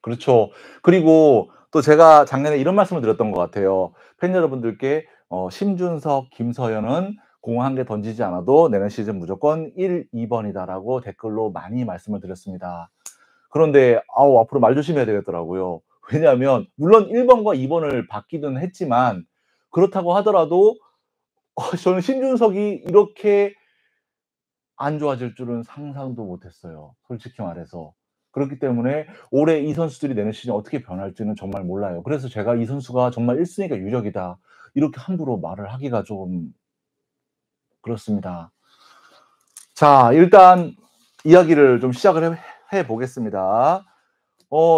그렇죠. 그리고 또 제가 작년에 이런 말씀을 드렸던 것 같아요. 팬 여러분들께 "심준석, 김서현은 공 한 개 던지지 않아도 내년 시즌 무조건 1, 2 번이다."라고 댓글로 많이 말씀을 드렸습니다. 그런데 앞으로 말 조심해야 되겠더라고요. 왜냐하면 물론 1 번과 2 번을 받기는 했지만 그렇다고 하더라도 저는 심준석이 이렇게 안 좋아질 줄은 상상도 못 했어요, 솔직히 말해서. 그렇기 때문에 올해 이 선수들이 내년 시즌 어떻게 변할지는 정말 몰라요. 그래서 제가 '이 선수가 정말 1 순위가 유력이다.' 이렇게 함부로 말을 하기가 좀 그렇습니다. 자, 일단 이야기를 좀 시작을 해 보겠습니다.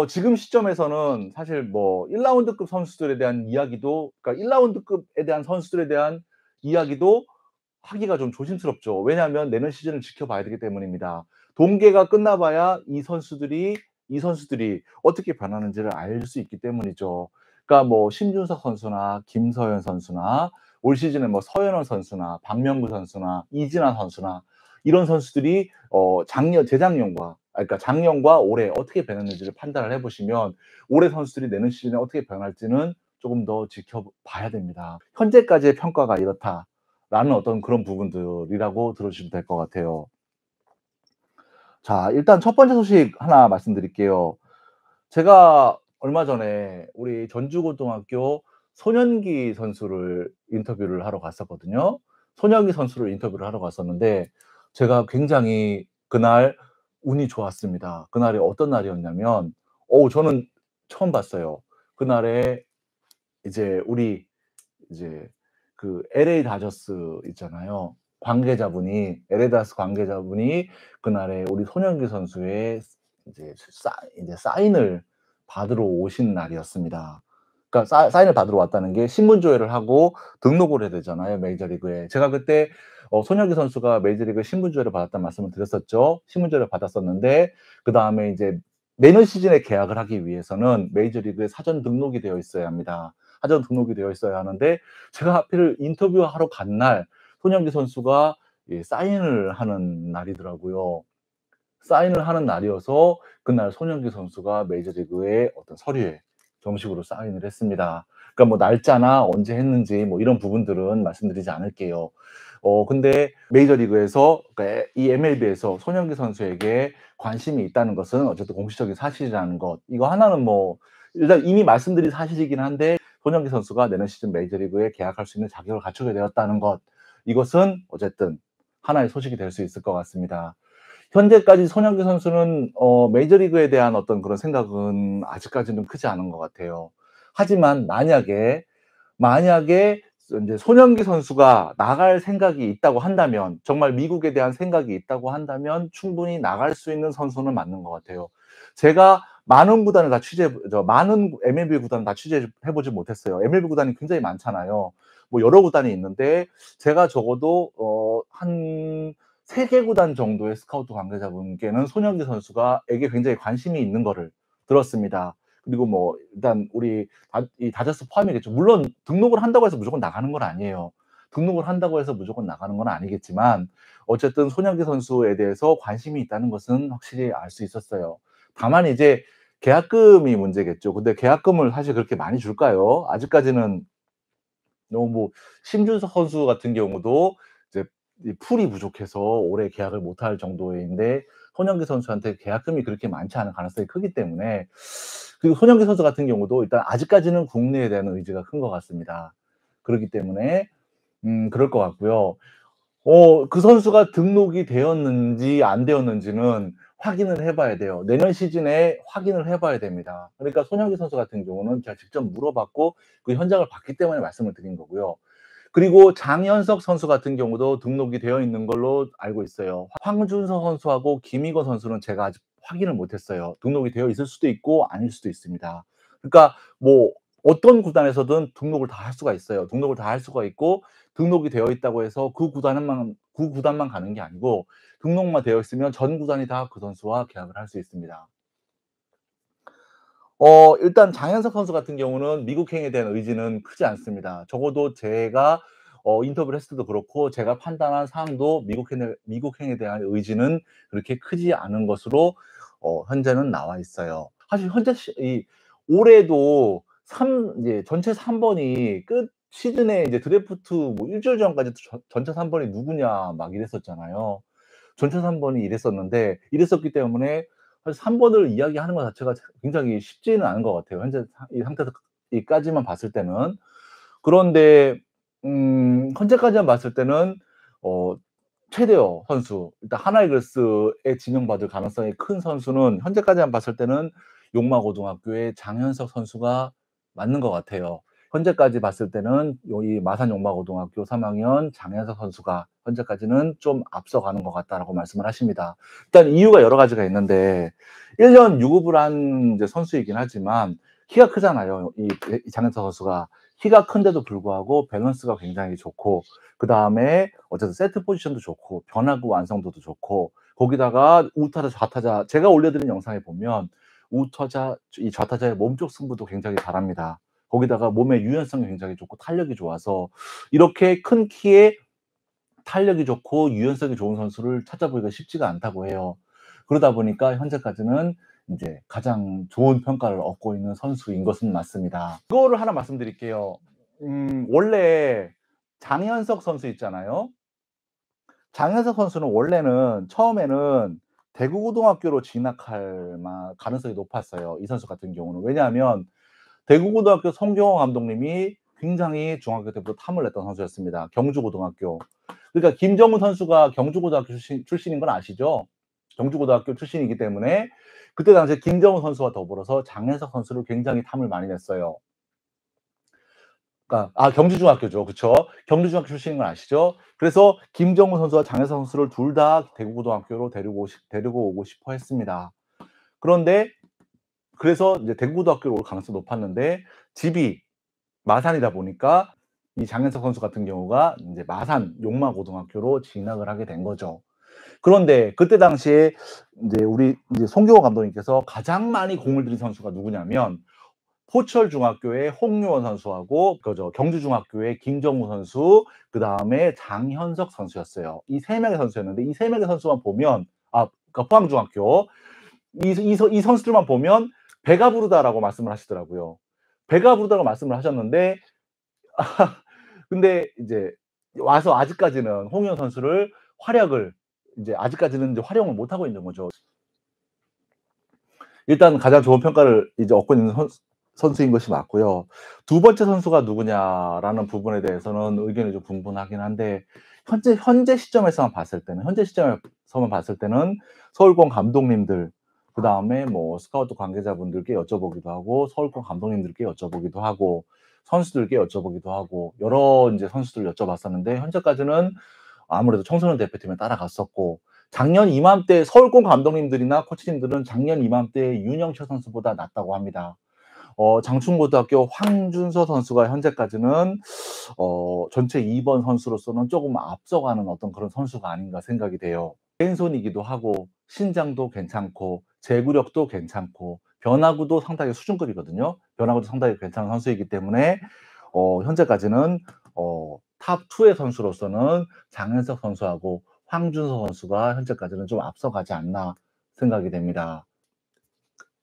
지금 시점에서는 사실 뭐 1 라운드급 선수들에 대한 이야기도, 그러니까 1 라운드급에 대한 선수들에 대한 이야기도 하기가 좀 조심스럽죠. 왜냐하면 내년 시즌을 지켜봐야 되기 때문입니다. 동계가 끝나 봐야 이 선수들이 어떻게 변하는지를 알 수 있기 때문이죠. 그러니까 뭐 심준석 선수나 김서현 선수나 올 시즌에 뭐 서현원 선수나 박명구 선수나 이진아 선수나 이런 선수들이 그러니까 작년과 올해 어떻게 변했는지를 판단을 해 보시면 올해 선수들이 내년 시즌에 어떻게 변할지는 조금 더 지켜봐야 됩니다. '현재까지의 평가가 이렇다.'라는 어떤 그런 부분들이라고 들어주시면 될 것 같아요. 자, 일단 첫 번째 소식 하나 말씀드릴게요. 제가 얼마 전에 우리 전주고등학교 손현기 선수를 인터뷰를 하러 갔었거든요. 손현기 선수를 인터뷰를 하러 갔었는데 제가 굉장히 그날 운이 좋았습니다. 그날이 어떤 날이었냐면 저는 처음 봤어요. 그날에 이제 우리 이제 그 LA 다저스 있잖아요. LA 다저스 관계자분이 그날에 우리 손흥민 선수의 이제 사인을 받으러 오신 날이었습니다. 그러니까 사인을 받으러 왔다는 게 신분 조회를 하고 등록을 해야 되잖아요, 메이저리그에. 제가 그때 손흥민 선수가 메이저리그에 신분 조회를 받았다는 말씀을 드렸었죠. 신분 조회를 받았었는데 그다음에 이제 내년 시즌에 계약을 하기 위해서는 메이저리그에 사전 등록이 되어 있어야 합니다. 사전 등록이 되어 있어야 하는데 제가 하필 인터뷰하러 간 날 손흥민 선수가 사인을 하는 날이더라고요. 사인을 하는 날이어서 그날 손흥민 선수가 메이저리그의 어떤 서류에 정식으로 사인을 했습니다. 그러니까 뭐 날짜나 언제 했는지 뭐 이런 부분들은 말씀드리지 않을게요. 근데 메이저리그에서, 그러니까 이 MLB에서 손흥민 선수에게 관심이 있다는 것은 어쨌든 공식적인 사실이라는 것. 이거 하나는 뭐 일단 이미 말씀드린 사실이긴 한데 손흥민 선수가 내년 시즌 메이저리그에 계약할 수 있는 자격을 갖추게 되었다는 것. 이것은 어쨌든 하나의 소식이 될 수 있을 것 같습니다. 현재까지 손흥민 선수는 메이저리그에 대한 어떤 그런 생각은 아직까지는 크지 않은 것 같아요. 하지만 만약에 인제 손흥민 선수가 나갈 생각이 있다고 한다면, 정말 미국에 대한 생각이 있다고 한다면 충분히 나갈 수 있는 선수는 맞는 것 같아요. 제가 많은 MLB 구단을 다 취재해 보지 못했어요. MLB 구단이 굉장히 많잖아요. 뭐 여러 구단이 있는데 제가 적어도 한 3개 구단 정도의 스카우트 관계자분께는 손흥민 선수가 에게 굉장히 관심이 있는 거를 들었습니다. 그리고 뭐 일단 우리 이 다저스 포함이겠죠. 물론 등록을 한다고 해서 무조건 나가는 건 아니에요. 등록을 한다고 해서 무조건 나가는 건 아니겠지만 어쨌든 손흥민 선수에 대해서 관심이 있다는 것은 확실히 알 수 있었어요. 다만 이제 계약금이 문제겠죠. 근데 계약금을 사실 그렇게 많이 줄까요? 아직까지는 너무 뭐 심준석 선수 같은 경우도 이제 이 풀이 부족해서 올해 계약을 못할 정도인데 손흥민 선수한테 계약금이 그렇게 많지 않은 가능성이 크기 때문에, 그리고 손흥민 선수 같은 경우도 일단 아직까지는 국내에 대한 의지가 큰 것 같습니다. 그렇기 때문에 그럴 것 같고요. 그 선수가 등록이 되었는지 안 되었는지는 확인을 해 봐야 돼요. 내년 시즌에 확인을 해 봐야 됩니다. 그러니까 손흥민 선수 같은 경우는 제가 직접 물어봤고 그 현장을 봤기 때문에 말씀을 드린 거고요. 그리고 장현석 선수 같은 경우도 등록이 되어 있는 걸로 알고 있어요. 황준서 선수하고 김희건 선수는 제가 아직 확인을 못 했어요. 등록이 되어 있을 수도 있고 아닐 수도 있습니다. 그러니까 뭐 어떤 구단에서든 등록을 다 할 수가 있어요. 등록을 다 할 수가 있고 등록이 되어 있다고 해서 그 구단만 가는 게 아니고 등록만 되어 있으면 전 구단이 다 그 선수와 계약을 할 수 있습니다. 일단 장현석 선수 같은 경우는 미국행에 대한 의지는 크지 않습니다. 적어도 제가 인터뷰를 했을 때도 그렇고 제가 판단한 사항도 미국행에 대한 의지는 그렇게 크지 않은 것으로 현재는 나와 있어요. 사실 현재 올해도 이제 전체 3 번이 끝 시즌에 이제 드래프트 뭐 1 주일 전까지 전체 3 번이 누구냐 막 이랬었잖아요. 전체 3 번이 이랬었는데 이랬었기 때문에 사실 3 번을 이야기하는 것 자체가 굉장히 쉽지는 않은 것 같아요. 현재 이 상태에서 까지만 봤을 때는. 그런데 현재까지만 봤을 때는 어 최대호 선수, 일단 하나이글스에 지명받을 가능성이 큰 선수는 현재까지만 봤을 때는 용마고등학교의 장현석 선수가 맞는 것 같아요. 현재까지 봤을 때는 이 마산 용마고등학교 3 학년 장현석 선수가 현재까지는 좀 앞서가는 것 같다라고 말씀을 하십니다. 일단 이유가 여러 가지가 있는데 1년 유급을 한 이제 선수이긴 하지만 키가 크잖아요. 이 장현석 선수가. 키가 큰데도 불구하고 밸런스가 굉장히 좋고 그다음에 어쨌든 세트 포지션도 좋고 변화구 완성도도 좋고 거기다가 우타자 좌타자 제가 올려드린 영상에 보면 우타자 이 좌타자의 몸쪽 승부도 굉장히 잘합니다. 거기다가 몸의 유연성이 굉장히 좋고 탄력이 좋아서 이렇게 큰 키에 탄력이 좋고 유연성이 좋은 선수를 찾아보기가 쉽지가 않다고 해요. 그러다 보니까 현재까지는 인제 가장 좋은 평가를 얻고 있는 선수인 것은 맞습니다. 그거를 하나 말씀드릴게요. 원래 장현석 선수 있잖아요. 장현석 선수는 원래는 처음에는 대구고등학교로 진학할 가능성이 높았어요, 이 선수 같은 경우는. 왜냐하면 대구고등학교 송경호 감독님이 굉장히 중학교 때부터 탐을 냈던 선수였습니다. 경주고등학교. 그러니까 김정은 선수가 경주고등학교 출신인 건 아시죠? 경주고등학교 출신이기 때문에 그때 당시에 김정은 선수와 더불어서 장현석 선수를 굉장히 탐을 많이 냈어요. 그러니까 경주중학교죠. 그쵸. 경주중학교 출신인 건 아시죠? 그래서 김정은 선수와 장현석 선수를 둘 다 대구고등학교로 데리고 오고 싶어 했습니다. 그런데 그래서 이제 대구고등학교로 올 가능성이 높았는데 집이 마산이다 보니까 이 장현석 선수 같은 경우가 인제 마산 용마고등학교로 진학을 하게 된 거죠. 그런데 그때 당시에 인제 우리 이제 송교호 감독님께서 가장 많이 공을 들인 선수가 누구냐면 포철중학교의 홍유원 선수하고 경주중학교의 김정우 선수 그다음에 장현석 선수였어요. 이 3 명의 선수였는데 이 3 명의 선수만 보면 그러니까 포항중학교 이 선수들만 보면 "배가 부르다."라고 말씀을 하시더라고요. 배가 부르다고 말씀을 하셨는데 근데 이제 와서 아직까지는 홍유원 선수를 활약을 인제 아직까지는 이제 활용을 못 하고 있는 거죠. 일단 가장 좋은 평가를 이제 얻고 있는 선수인 것이 맞고요. 두 번째 선수가 누구냐라는 부분에 대해서는 의견이 좀 분분하긴 한데 현재 시점에서만 봤을 때는 서울권 감독님들 그다음에 뭐 스카우트 관계자분들께 여쭤보기도 하고 서울권 감독님들께 여쭤보기도 하고 선수들께 여쭤보기도 하고 여러 인제 선수들 여쭤봤었는데 현재까지는 아무래도 청소년 대표팀에 따라갔었고 작년 이맘때 서울권 감독님들이나 코치님들은 작년 이맘때 윤영철 선수보다 낫다고 합니다. 장충고등학교 황준서 선수가 현재까지는 전체 2번 선수로서는 쪼금 앞서가는 어떤 그런 선수가 아닌가 생각이 돼요. 왼손이기도 하고 신장도 괜찮고 제구력도 괜찮고 변화구도 상당히 수준급이거든요. 변화구도 상당히 괜찮은 선수이기 때문에 현재까지는 탑 2의 선수로서는 장현석 선수하고 황준서 선수가 현재까지는 좀 앞서가지 않나 생각이 됩니다.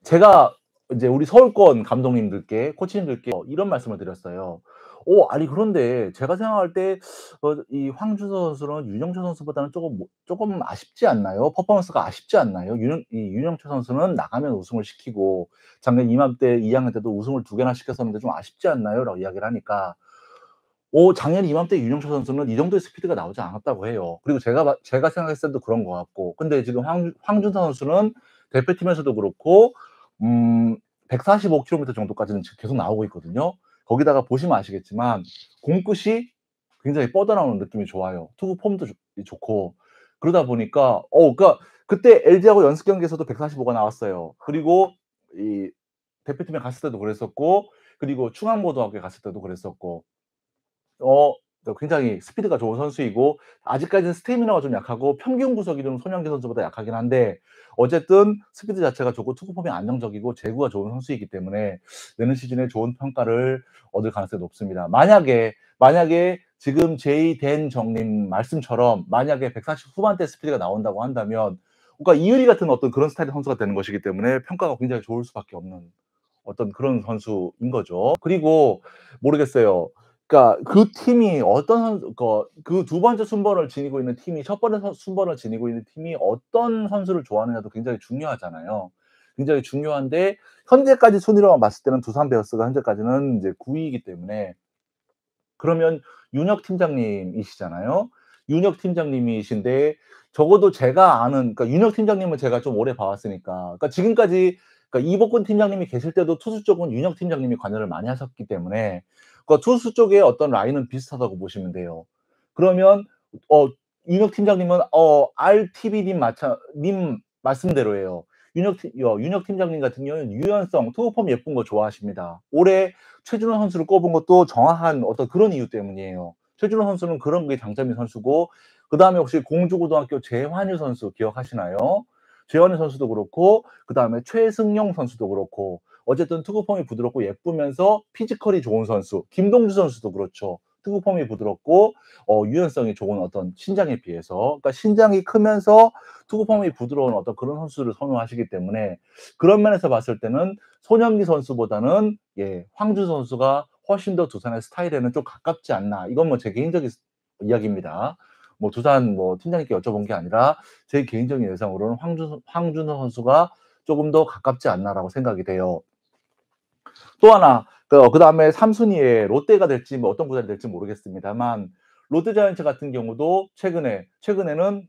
제가 이제 우리 서울권 감독님들께 코치님들께 이런 말씀을 드렸어요. 아니 그런데 제가 생각할 때 이 황준서 선수는 윤영철 선수보다는 쪼금 아쉽지 않나요? 퍼포먼스가 아쉽지 않나요? 윤영철 선수는 나가면 우승을 시키고 작년 이맘때 2 학년 때도 우승을 2 개나 시켰었는데 좀 아쉽지 않나요?"라고 이야기를 하니까 작년 이맘때 윤영철 선수는 이 정도의 스피드가 나오지 않았다고 해요. 그리고 제가 생각했을 때도 그런 것 같고 근데 지금 황준서 선수는 대표팀에서도 그렇고 145 킬로미터 정도까지는 지금 계속 나오고 있거든요. 거기다가 보시면 아시겠지만 공끝이 굉장히 뻗어나오는 느낌이 좋아요. 투구 폼도 좋고 그러다 보니까 그러니까 그때 LG하고 연습 경기에서도 145가 나왔어요. 그리고 이 대표팀에 갔을 때도 그랬었고 그리고 충암고등학교에 갔을 때도 그랬었고 굉장히 스피드가 좋은 선수이고 아직까지는 스태미나가 좀 약하고 평균 구속이 손현기 선수보다 약하긴 한데 어쨌든 스피드 자체가 좋고 투구 폼이 안정적이고 제구가 좋은 선수이기 때문에 내년 시즌에 좋은 평가를 얻을 가능성이 높습니다. 만약에 지금 제이 댄 정님 말씀처럼 만약에 140 후반대 스피드가 나온다고 한다면 그러니까 이의리 같은 어떤 그런 스타일의 선수가 되는 것이기 때문에 평가가 굉장히 좋을 수밖에 없는 어떤 그런 선수인 거죠. 그리고 모르겠어요. 그러니까 그 팀이 어떤 선수 그 두 번째 순번을 지니고 있는 팀이 첫 번째 순번을 지니고 있는 팀이 어떤 선수를 좋아하느냐도 굉장히 중요하잖아요. 굉장히 중요한데 현재까지 순위로만 봤을 때는 두산 베어스가 현재까지는 이제 9 위이기 때문에 그러면 윤혁 팀장님이시잖아요. 윤혁 팀장님이신데 적어도 제가 아는 그러니까 윤혁 팀장님은 제가 좀 오래 봐 왔으니까 그러니까 지금까지 그러니까 이복근 팀장님이 계실 때도 투수 쪽은 윤혁 팀장님이 관여를 많이 하셨기 때문에 그러니까 투수 쪽의 어떤 라인은 비슷하다고 보시면 돼요. 그러면 어 윤혁 팀장님은 RTB님 마차 님 말씀대로예요. 윤혁 팀장님 같은 경우는 유연성, 투구폼 예쁜 거 좋아하십니다. 올해 최준호 선수를 꼽은 것도 정확한 어떤 그런 이유 때문이에요. 최준호 선수는 그런 게 장점인 선수고 그다음에 혹시 공주고등학교 재환유 선수 기억하시나요? 재환유 선수도 그렇고 그다음에 최승용 선수도 그렇고 어쨌든 투구폼이 부드럽고 예쁘면서 피지컬이 좋은 선수. 김동주 선수도 그렇죠. 투구폼이 부드럽고 유연성이 좋은 어떤 신장에 비해서 그러니까 신장이 크면서 투구폼이 부드러운 어떤 그런 선수를 선호하시기 때문에 그런 면에서 봤을 때는 손현기 선수보다는 황준 선수가 훨씬 더 두산의 스타일에는 좀 가깝지 않나. 이건 뭐 제 개인적인 이야기입니다. 뭐 두산 뭐 팀장님께 여쭤본 게 아니라 제 개인적인 예상으로는 황준호 선수가 조금 더 가깝지 않나라고 생각이 돼요. 또 하나 그다음에 3 순위에 롯데가 될지 뭐 어떤 구단이 될지 모르겠습니다만 롯데자이언츠 같은 경우도 최근에는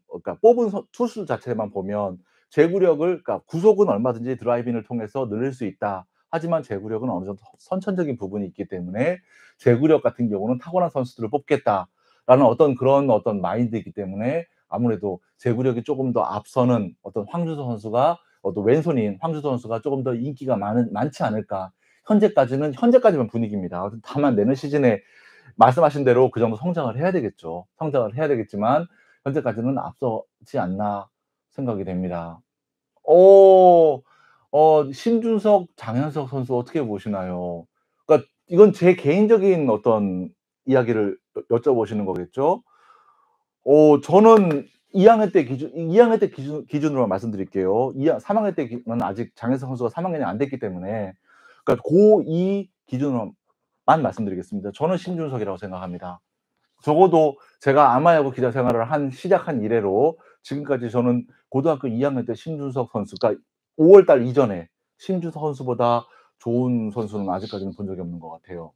그러니까 뽑은 투수 자체만 보면 제구력을 그러니까 구속은 얼마든지 드라이빙을 통해서 늘릴 수 있다. 하지만 제구력은 어느 정도 선천적인 부분이 있기 때문에 제구력 같은 경우는 타고난 선수들을 뽑겠다라는 어떤 그런 어떤 마인드이기 때문에 아무래도 제구력이 조금 더 앞서는 어떤 황준서 선수가 또 왼손인 황준서 선수가 조금 더 인기가 많지 않을까. 현재까지만 분위기입니다. 다만 내년 시즌에 말씀하신 대로 그 정도 성장을 해야 되겠죠. 성장을 해야 되겠지만 현재까지는 앞서지 않나 생각이 됩니다. 어 신준석, 장현석 선수 어떻게 보시나요? 그러니까 이건 제 개인적인 어떤 이야기를 여쭤보시는 거겠죠? 저는 2 학년 때 기준으로만 말씀드릴게요. 3 학년 때는 아직 장현석 선수가 3 학년이 안 됐기 때문에 그러니까 고2 기준으로만 말씀드리겠습니다. 저는 신준석이라고 생각합니다. 적어도 제가 아마야구 기자 생활을 시작한 이래로 지금까지 저는 고등학교 2 학년 때 신준석 선수 그러니까 5 월달 이전에 신준석 선수보다 좋은 선수는 아직까지는 본 적이 없는 것 같아요.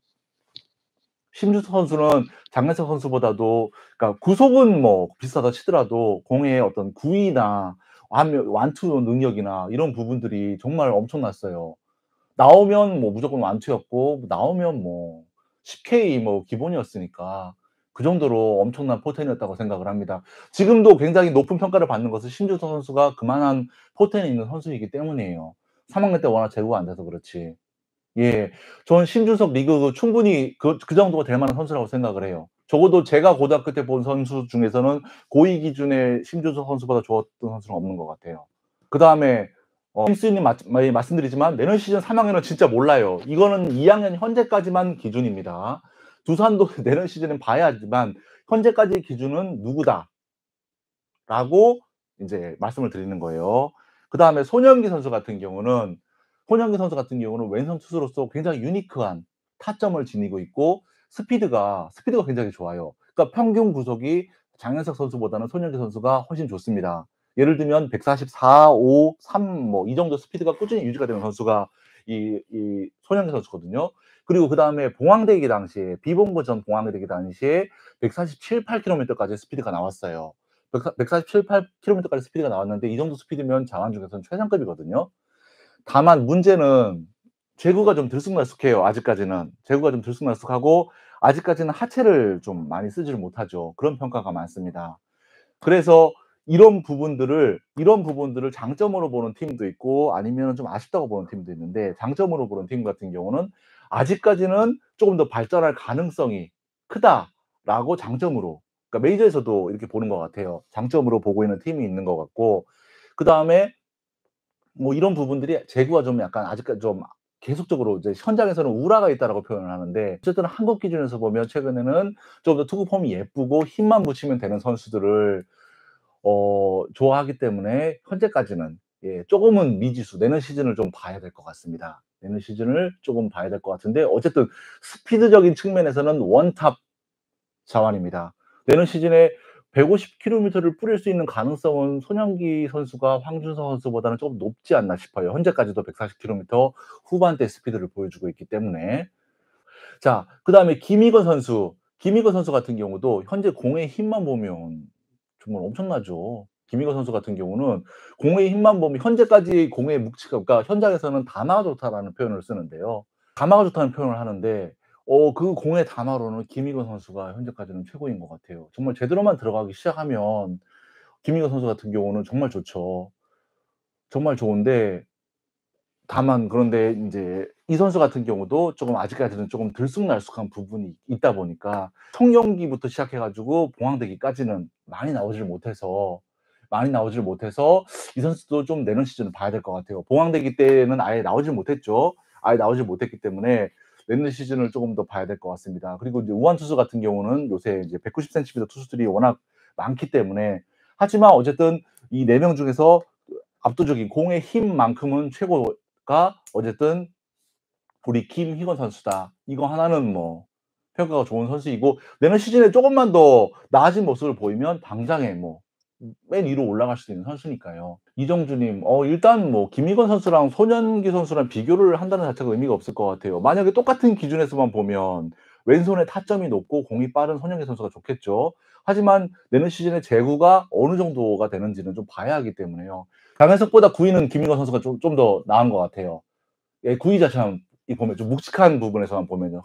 심준서 선수는 장현석 선수보다도 그러니까 구속은 뭐 비슷하다 치더라도 공의 어떤 구위나 완투 능력이나 이런 부분들이 정말 엄청났어요. 나오면 뭐 무조건 완투였고 나오면 뭐 10K 뭐 기본이었으니까 그 정도로 엄청난 포텐이었다고 생각을 합니다. 지금도 굉장히 높은 평가를 받는 것은 신준서 선수가 그만한 포텐이 있는 선수이기 때문이에요. 3 학년 때 워낙 제구가 안 돼서 그렇지. 예. 저는 신준석 리그 충분히 그 정도가 될 만한 선수라고 생각을 해요. 적어도 제가 고등학교 때 본 선수 중에서는 고2 기준의 신준석 선수보다 좋았던 선수는 없는 것 같아요. 그다음에 햄스님 많이 말씀드리지만 내년 시즌 3 학년은 진짜 몰라요. 이거는 2 학년 현재까지만 기준입니다. 두산도 내년 시즌은 봐야 하지만 현재까지의 기준은 누구다라고 인제 말씀을 드리는 거예요. 그다음에 손현기 선수 같은 경우는 왼손 투수로서 굉장히 유니크한 타점을 지니고 있고 스피드가 굉장히 좋아요. 그러니까 평균 구속이 장현석 선수보다는 손현기 선수가 훨씬 좋습니다. 예를 들면 144, 5, 3 뭐 이 정도 스피드가 꾸준히 유지가 되는 선수가 이 손현기 선수거든요. 그리고 그다음에 봉황대기 당시에 비봉고 전 봉황대기 당시에 147, 8km까지 스피드가 나왔어요. 147, 8km까지 스피드가 나왔는데 이 정도 스피드면 자완 중에서는 최상급이거든요. 다만 문제는 제구가 좀 들쑥날쑥해요 아직까지는. 제구가 좀 들쑥날쑥하고 아직까지는 하체를 좀 많이 쓰지를 못하죠. 그런 평가가 많습니다. 그래서 이런 부분들을 장점으로 보는 팀도 있고 아니면은 좀 아쉽다고 보는 팀도 있는데 장점으로 보는 팀 같은 경우는 아직까지는 쪼금 더 발전할 가능성이 크다라고 장점으로 그러니까 메이저에서도 이렇게 보는 것 같아요. 장점으로 보고 있는 팀이 있는 것 같고 그다음에 뭐 이런 부분들이 제구가 좀 약간 아직까지 좀 계속적으로 이제 현장에서는 우라가 있다라고 표현을 하는데 어쨌든 한국 기준에서 보면 최근에는 좀 더 투구 폼이 예쁘고 힘만 붙이면 되는 선수들을 좋아하기 때문에 현재까지는 예 쪼금은 미지수 내년 시즌을 좀 봐야 될 것 같습니다. 내년 시즌을 쪼금 봐야 될 것 같은데 어쨌든 스피드적인 측면에서는 원탑 자완입니다. 내년 시즌에 150 킬로미터를 뿌릴 수 있는 가능성은 손흥민 선수가 황준서 선수보다는 쪼금 높지 않나 싶어요. 현재까지도 140 킬로미터 후반대 스피드를 보여주고 있기 때문에. 자 그다음에 김희건 선수. 김희건 선수 같은 경우도 현재 공의 힘만 보면 정말 엄청나죠. 김희건 선수 같은 경우는 공의 힘만 보면 현재까지 공의 묵치가 그러니까 현장에서는 "담화가 좋다."라는 표현을 쓰는데요. "담화가 좋다."는 표현을 하는데 그 공의 담화로는 김희건 선수가 현재까지는 최고인 것 같아요. 정말 제대로만 들어가기 시작하면 김희건 선수 같은 경우는 정말 좋죠. 정말 좋은데 다만 그런데 인제 이 선수 같은 경우도 쪼금 아직까지는 쪼금 들쑥날쑥한 부분이 있다 보니까 청경기부터 시작해 가지고 봉황대기까지는 많이 나오질 못해서 이 선수도 좀 내년 시즌을 봐야 될 것 같아요. 봉황대기 때는 아예 나오질 못했죠. 아예 나오질 못했기 때문에 내년 시즌을 쪼금 더 봐야 될 것 같습니다. 그리고 이제 우완 투수 같은 경우는 요새 이제 190 센티미터 투수들이 워낙 많기 때문에 하지만 어쨌든 이 4명 중에서 압도적인 공의 힘만큼은 최고가 어쨌든 우리 김희건 선수다. 이거 하나는 뭐 평가가 좋은 선수이고 내년 시즌에 쪼금만 더 나아진 모습을 보이면 당장에 뭐 맨 위로 올라갈 수 있는 선수니까요. 이정주 님 일단 뭐 김희건 선수랑 손현기 선수랑 비교를 한다는 자체가 의미가 없을 것 같아요. 만약에 똑같은 기준에서만 보면 왼손에 타점이 높고 공이 빠른 손현기 선수가 좋겠죠. 하지만 내년 시즌에 제구가 어느 정도가 되는지는 좀 봐야 하기 때문에요. 강현석보다 구위는 김희건 선수가 좀 더 나은 것 같아요. 예 구위 자체만 이 보면 좀 묵직한 부분에서만 보면은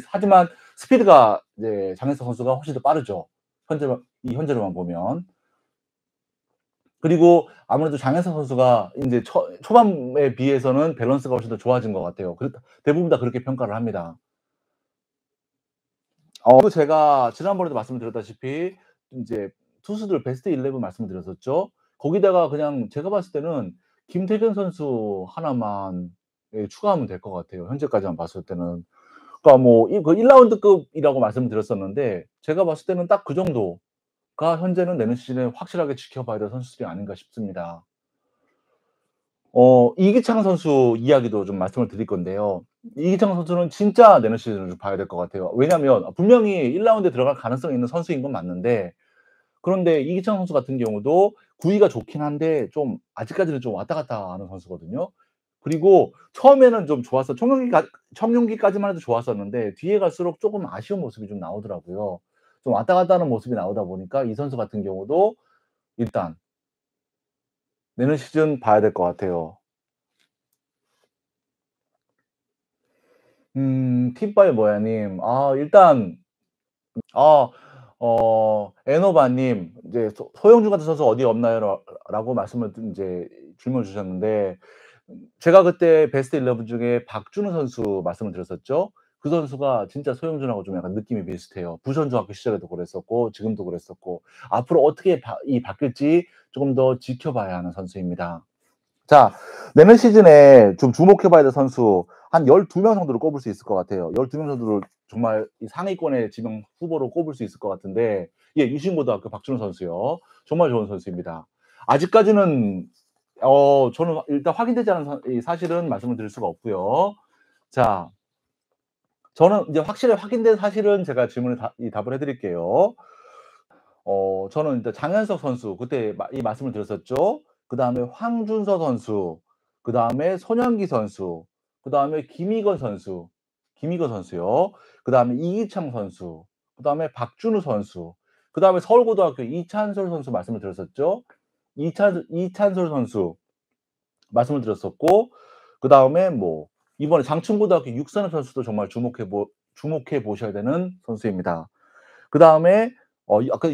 하지만 스피드가 이제 장현석 선수가 훨씬 더 빠르죠. 현재로만 보면. 그리고 아무래도 장현석 선수가 인제 초반에 비해서는 밸런스가 훨씬 더 좋아진 것 같아요. 대부분 다 그렇게 평가를 합니다. 그리고 제가 지난번에도 말씀을 드렸다시피 인제 투수들 베스트 11 말씀을 드렸었죠. 거기다가 그냥 제가 봤을 때는 김태균 선수 하나만 예 추가하면 될 것 같아요, 현재까지만 봤을 때는. 그러니까 뭐 1 라운드급이라고 말씀을 드렸었는데 제가 봤을 때는 딱 그 정도가 현재는 내년 시즌에 확실하게 지켜봐야 될 선수들이 아닌가 싶습니다. 이기창 선수 이야기도 좀 말씀을 드릴 건데요. 이기창 선수는 진짜 내년 시즌을 좀 봐야 될 것 같아요. 왜냐하면 분명히 1 라운드에 들어갈 가능성이 있는 선수인 건 맞는데 그런데 이기창 선수 같은 경우도 구위가 좋긴 한데 좀 아직까지는 좀 왔다 갔다 하는 선수거든요. 그리고 처음에는 좀 좋았어 청룡기까지만 해도 좋았었는데 뒤에 갈수록 쪼금 아쉬운 모습이 좀 나오더라고요. 좀 왔다 갔다 하는 모습이 나오다 보니까 이 선수 같은 경우도 일단 내년 시즌 봐야 될 것 같아요. 팁바이 뭐야 님. 일단 에노바 님 이제 "소영준 같은 선수 어디 없나요?" 라고 말씀을 인제 질문을 주셨는데 제가 그때 베스트 11 중에 박준호 선수 말씀을 드렸었죠. 그 선수가 진짜 소영준하고 좀 약간 느낌이 비슷해요. 부천 중학교 시절에도 그랬었고 지금도 그랬었고 앞으로 어떻게 바뀔지 조금 더 지켜봐야 하는 선수입니다. 자 내년 시즌에 좀 주목해 봐야 될 선수 한 12명 정도를 꼽을 수 있을 것 같아요. 12명 정도를 정말 이 상위권의 지명 후보로 꼽을 수 있을 것 같은데 예 유신고등학교 박준호 선수요. 정말 좋은 선수입니다. 아직까지는 저는 일단 확인되지 않은 이 사실은 말씀을 드릴 수가 없고요. 자 저는 이제 확실히 확인된 사실은 제가 질문을 답을 해 드릴게요. 저는 일단 장현석 선수 그때 이 말씀을 드렸었죠. 그다음에 황준서 선수, 그다음에 손현기 선수, 그다음에 김희건 선수요. 그다음에 이기창 선수, 그다음에 박준우 선수, 그다음에 서울고등학교 이찬솔 선수 말씀을 드렸었죠. 이찬솔 선수 말씀을 드렸었고 그다음에 뭐 이번에 장충고등학교 육선엽 선수도 정말 주목해 보셔야 되는 선수입니다. 그다음에 이 아까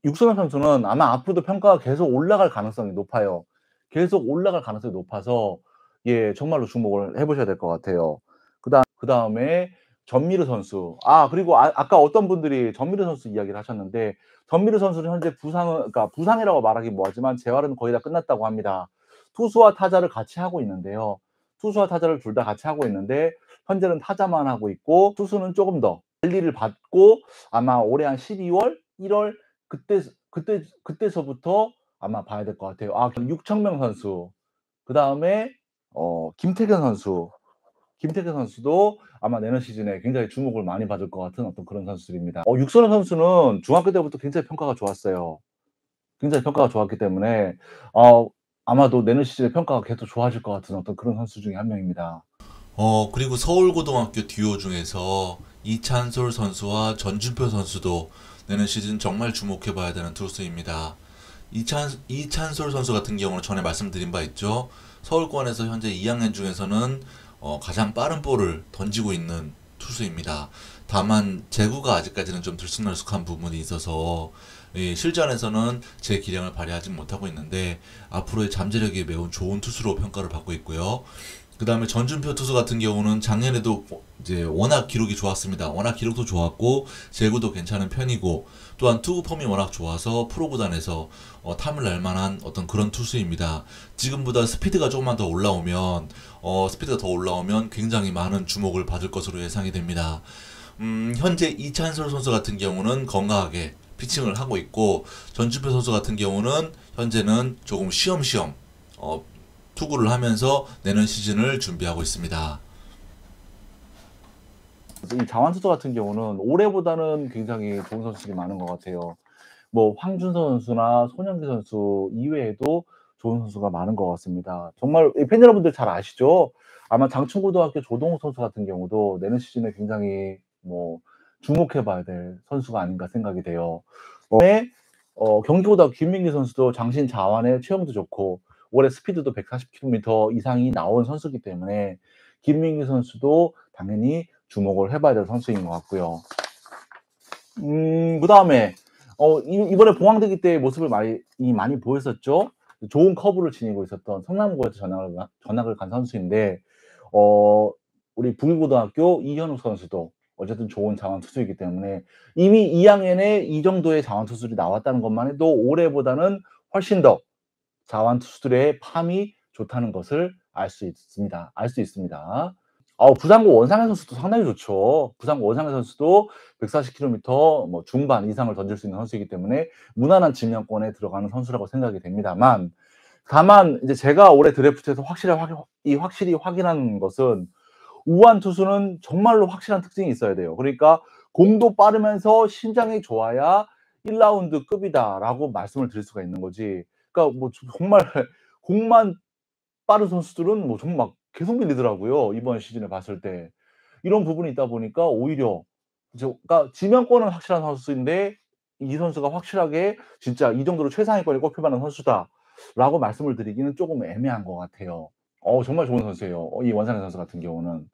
육선엽 선수는 아마 앞으로도 평가가 계속 올라갈 가능성이 높아요. 계속 올라갈 가능성이 높아서 예 정말로 주목을 해 보셔야 될 것 같아요. 그다음에 전미르 선수. 그리고 아까 어떤 분들이 전미르 선수 이야기를 하셨는데 전미르 선수는 현재 부상은 그러니까 부상이라고 말하기 뭐하지만 재활은 거의 다 끝났다고 합니다. 투수와 타자를 같이 하고 있는데요. 투수와 타자를 둘 다 같이 하고 있는데 현재는 타자만 하고 있고 투수는 쪼금 더 관리를 받고 아마 올해 한 12월, 1월 그때 그때서부터 아마 봐야 될 것 같아요. 아 육청명 선수, 그다음에 김태균 선수. 김태균 선수도 아마 내년 시즌에 굉장히 주목을 많이 받을 것 같은 어떤 그런 선수들입니다. 육선호 선수는 중학교 때부터 굉장히 평가가 좋았어요. 굉장히 평가가 좋았기 때문에 어 아마도 내년 시즌에 평가가 계속 좋아질 것 같은 어떤 그런 선수 중에 한 명입니다. 그리고 서울고등학교 듀오 중에서 이찬솔 선수와 전준표 선수도 내년 시즌 정말 주목해봐야 되는 투수입니다. 이찬솔 선수 같은 경우는 전에 말씀드린 바 있죠. 서울권에서 현재 2학년 중에서는 가장 빠른 볼을 던지고 있는 투수입니다. 다만 제구가 아직까지는 좀 들쑥날쑥한 부분이 있어서 실전에서는 제 기량을 발휘하지 못하고 있는데 앞으로의 잠재력이 매우 좋은 투수로 평가를 받고 있고요. 그 다음에 전준표 투수 같은 경우는 작년에도 이제 워낙 기록이 좋았습니다. 워낙 기록도 좋았고 제구도 괜찮은 편이고 또한 투구 폼이 워낙 좋아서 프로 구단에서 탐을 낼 만한 어떤 그런 투수입니다. 지금보다 스피드가 조금만 더 올라오면 스피드가 더 올라오면 굉장히 많은 주목을 받을 것으로 예상이 됩니다. 현재 이찬솔 선수 같은 경우는 건강하게 피칭을 하고 있고 전준표 선수 같은 경우는 현재는 조금 쉬엄쉬엄 투구를 하면서 내년 시즌을 준비하고 있습니다. 이 자완 투수 같은 경우는 올해보다는 굉장히 좋은 선수들이 많은 것 같아요. 뭐 황준서 선수나 손영기 선수 이외에도 좋은 선수가 많은 것 같습니다. 정말 이 팬 여러분들 잘 아시죠? 아마 장충고등학교 조동욱 선수 같은 경우도 내년 시즌에 굉장히 뭐 주목해 봐야 될 선수가 아닌가 생각이 돼요. 네. 경기고등학교 김민기 선수도 장신 자완의 체형도 좋고 올해 스피드도 140km 이상이 나온 선수이기 때문에 김민기 선수도 당연히 주목을 해 봐야 될 선수인 것 같고요. 그다음에 이번에 봉황대기 때 모습을 많이 보였었죠. 좋은 커브를 지니고 있었던 성남고에서 전학을 간 선수인데 우리 북일고등학교 이현욱 선수도 어쨌든 좋은 자완 투수이기 때문에 이미 2학년에 이 정도의 자완 투수들이 나왔다는 것만 해도 올해보다는 훨씬 더 자완 투수들의 팜이 좋다는 것을 알 수 있습니다. 부산고 원상현 선수도 상당히 좋죠. 부산고 원상현 선수도 140km 뭐 중반 이상을 던질 수 있는 선수이기 때문에 무난한 지명권에 들어가는 선수라고 생각이 됩니다만, 다만 이제 제가 올해 드래프트에서 확실히 확인한 것은 우완 투수는 정말로 확실한 특징이 있어야 돼요. 그러니까 공도 빠르면서 신장이 좋아야 1라운드 급이다라고 말씀을 드릴 수가 있는 거지. 그러니까 뭐 정말 공만 빠른 선수들은 뭐 정말 막 계속 밀리더라고요, 이번 시즌에 봤을 때. 이런 부분이 있다 보니까 오히려 그러니까 지명권은 확실한 선수인데 이 선수가 확실하게 진짜 이 정도로 최상위권에 꼽힐 만한 선수다라고 말씀을 드리기는 쪼금 애매한 것 같아요. 정말 좋은 선수예요, 이 원상현 선수 같은 경우는.